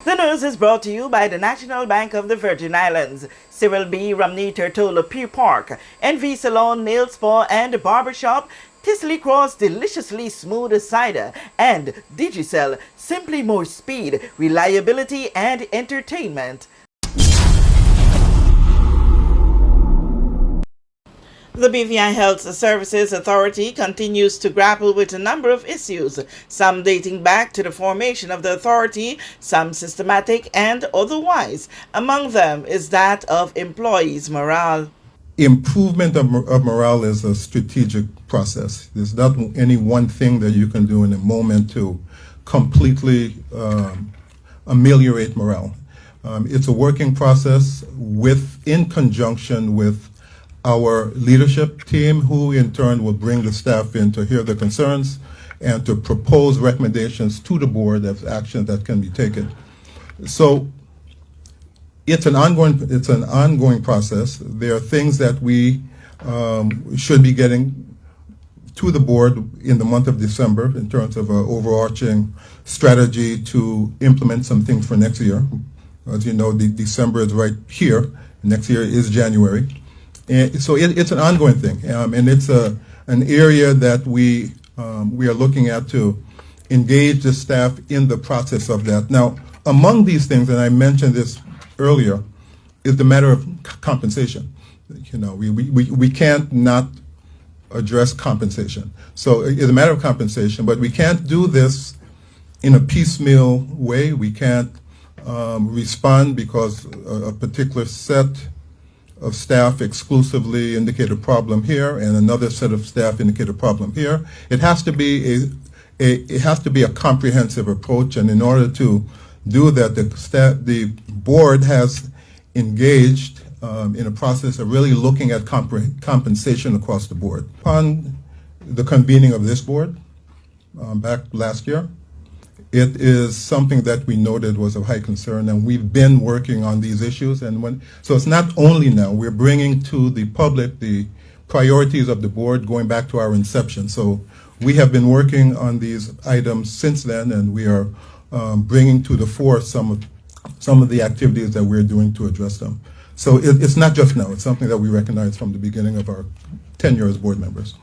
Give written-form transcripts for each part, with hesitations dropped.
The news is brought to you by the National Bank of the Virgin Islands, Cyril B. Romney Tertola Pier Park, NV Salon, Nail Spa and Barbershop, Tisley Cross Deliciously Smooth Cider, and Digicel, simply more speed, reliability and entertainment. The BVI Health Services Authority continues to grapple with a number of issues, some dating back to the formation of the authority, some systematic and otherwise. Among them is that of employees' morale. Improvement of morale is a strategic process. There's not any one thing that you can do in a moment to completely ameliorate morale. It's a working process in conjunction with our leadership team, who in turn will bring the staff in to hear the concerns and to propose recommendations to the board of action that can be taken. So it's an ongoing process. There are things that we should be getting to the board in the month of December in terms of an overarching strategy to implement some things for next year. As you know, December is right here. Next year is January. And so it's an ongoing thing, and it's an area that we are looking at to engage the staff in the process of that. Now, among these things, and I mentioned this earlier, is the matter of compensation. You know, we can't not address compensation. So it's a matter of compensation, but we can't do this in a piecemeal way. We can't respond because a particular set of staff exclusively indicate a problem here, and another set of staff indicate a problem here. It has to be a comprehensive approach, and in order to do that, the board has engaged in a process of really looking at compensation across the board. Upon the convening of this board back last year, it is something that we noted was of high concern, and we've been working on these issues. So it's not only now, we're bringing to the public the priorities of the board going back to our inception. So we have been working on these items since then, and we are bringing to the fore some of the activities that we're doing to address them. So it's not just now, it's something that we recognize from the beginning of our tenure as board members.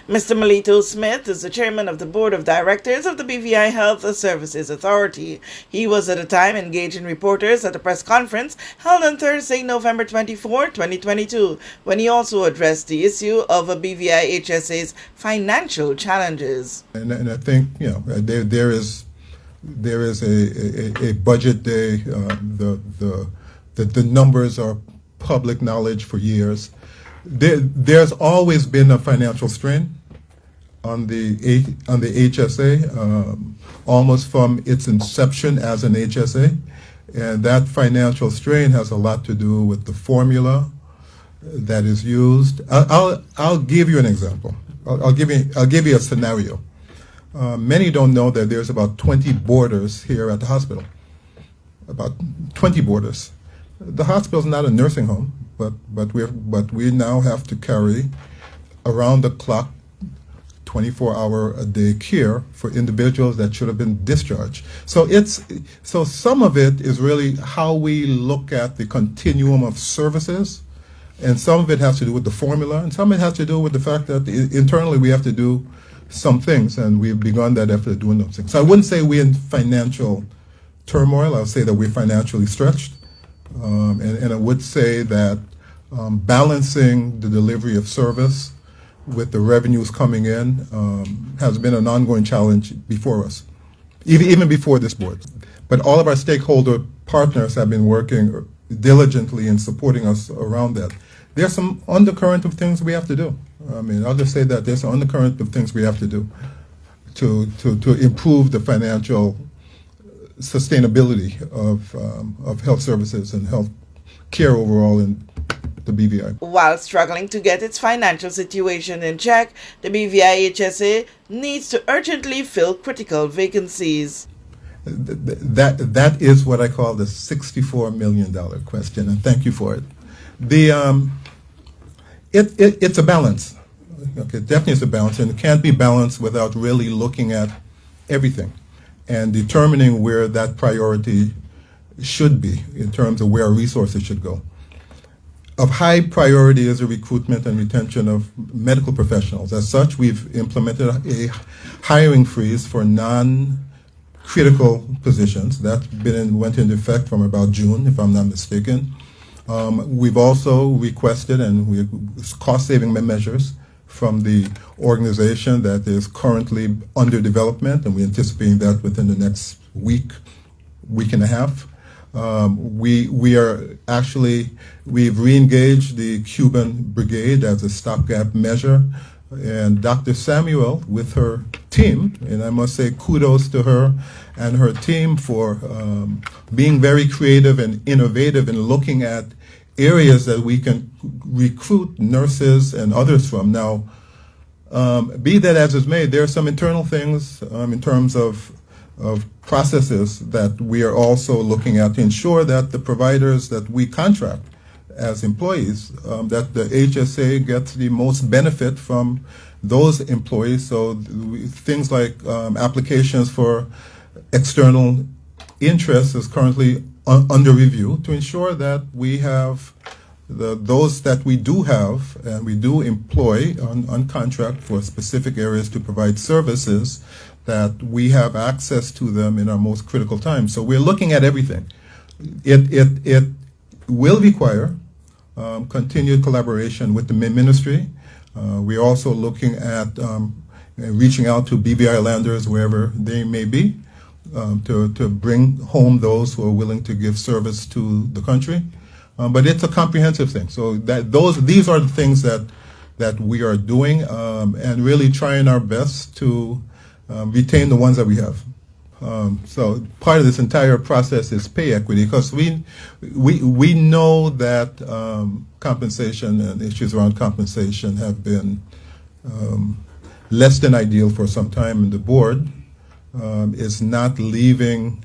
Mr. Moleto Smith is the chairman of the board of directors of the BVI Health Services Authority. He was at the time engaging reporters at a press conference held on Thursday, November 24, 2022, when he also addressed the issue of BVIHSA's financial challenges. And I think, you know, there is a budget day. The numbers are public knowledge for years. There's always been a financial strain on the HSA, almost from its inception as an HSA, and that financial strain has a lot to do with the formula that is used. I'll give you an example. I'll give you a scenario. Many don't know that there's about 20 boarders here at the hospital. About 20 boarders. The hospital is not a nursing home, but we now have to carry around the clock 24-hour-a-day care for individuals that should have been discharged. So some of it is really how we look at the continuum of services, and some of it has to do with the formula, and some of it has to do with the fact that internally we have to do some things, and we've begun that effort of doing those things. So I wouldn't say we're in financial turmoil. I would say that we're financially stretched. And I would say that balancing the delivery of service with the revenues coming in has been an ongoing challenge before us, even before this board. But all of our stakeholder partners have been working diligently in supporting us around that. There's some undercurrent of things we have to do. I mean, I'll just say that there's an undercurrent of things we have to do to improve the financial sustainability of health services and health care overall in the BVI. While struggling to get its financial situation in check, the BVIHSA needs to urgently fill critical vacancies. That is what I call the $64 million question, and thank you for it. It's a balance. Okay, definitely it's a balance, and it can't be balanced without really looking at everything and determining where that priority should be in terms of where resources should go. Of high priority is the recruitment and retention of medical professionals. As such, we've implemented a hiring freeze for non-critical positions. That went into effect from about June, if I'm not mistaken. We've also requested cost-saving measures from the organization that is currently under development, and we're anticipating that within the next week and a half. We've re-engaged the Cuban Brigade as a stopgap measure, and Dr. Samuel with her team, and I must say kudos to her and her team for being very creative and innovative in looking at areas that we can recruit nurses and others from. Now, be that as is may, there are some internal things in terms of processes that we are also looking at to ensure that the providers that we contract as employees, that the HSA gets the most benefit from those employees. So things like applications for external interest is currently under review to ensure that we have those that we do have and we do employ on contract for specific areas to provide services, that we have access to them in our most critical times. So we're looking at everything. It will require continued collaboration with the ministry. We're also looking at reaching out to BVI Islanders wherever they may be to bring home those who are willing to give service to the country. But it's a comprehensive thing. So these are the things that we are doing and really trying our best to retain the ones that we have. So part of this entire process is pay equity, because we know that compensation and issues around compensation have been less than ideal for some time, and the board is not leaving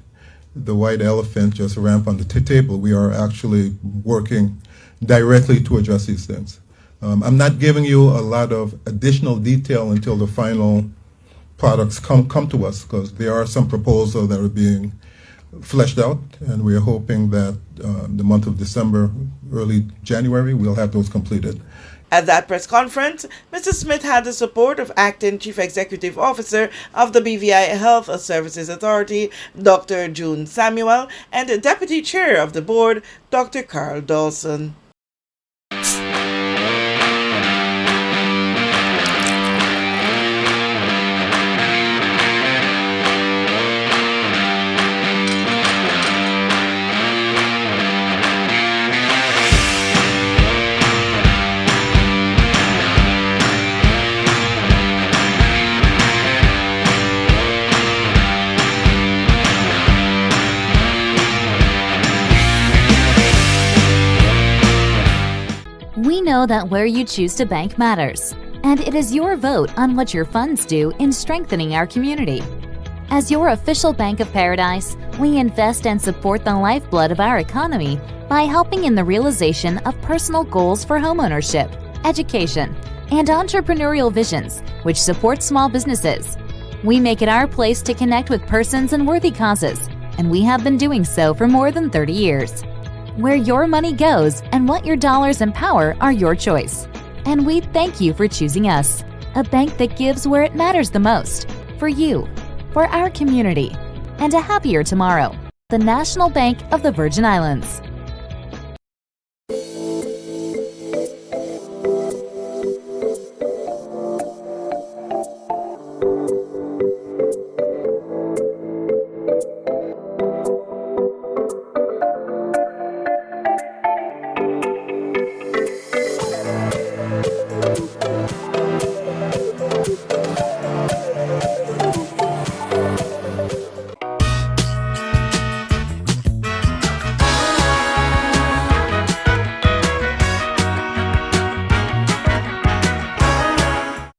the white elephant just ramp on the table. We are actually working directly to address these things. I'm not giving you a lot of additional detail until the final products come to us, because there are some proposals that are being fleshed out, and we are hoping that the month of December, early January, we'll have those completed. At that press conference, Mr. Smith had the support of Acting Chief Executive Officer of the BVI Health Services Authority, Dr. June Samuel, and Deputy Chair of the Board, Dr. Carl Dawson. We know that where you choose to bank matters, and it is your vote on what your funds do in strengthening our community. As your official Bank of Paradise, we invest and support the lifeblood of our economy by helping in the realization of personal goals for homeownership, education, and entrepreneurial visions, which support small businesses. We make it our place to connect with persons and worthy causes, and we have been doing so for more than 30 years. Where your money goes and what your dollars empower are your choice. And we thank you for choosing us, a bank that gives where it matters the most, for you, for our community, and a happier tomorrow. The National Bank of the Virgin Islands.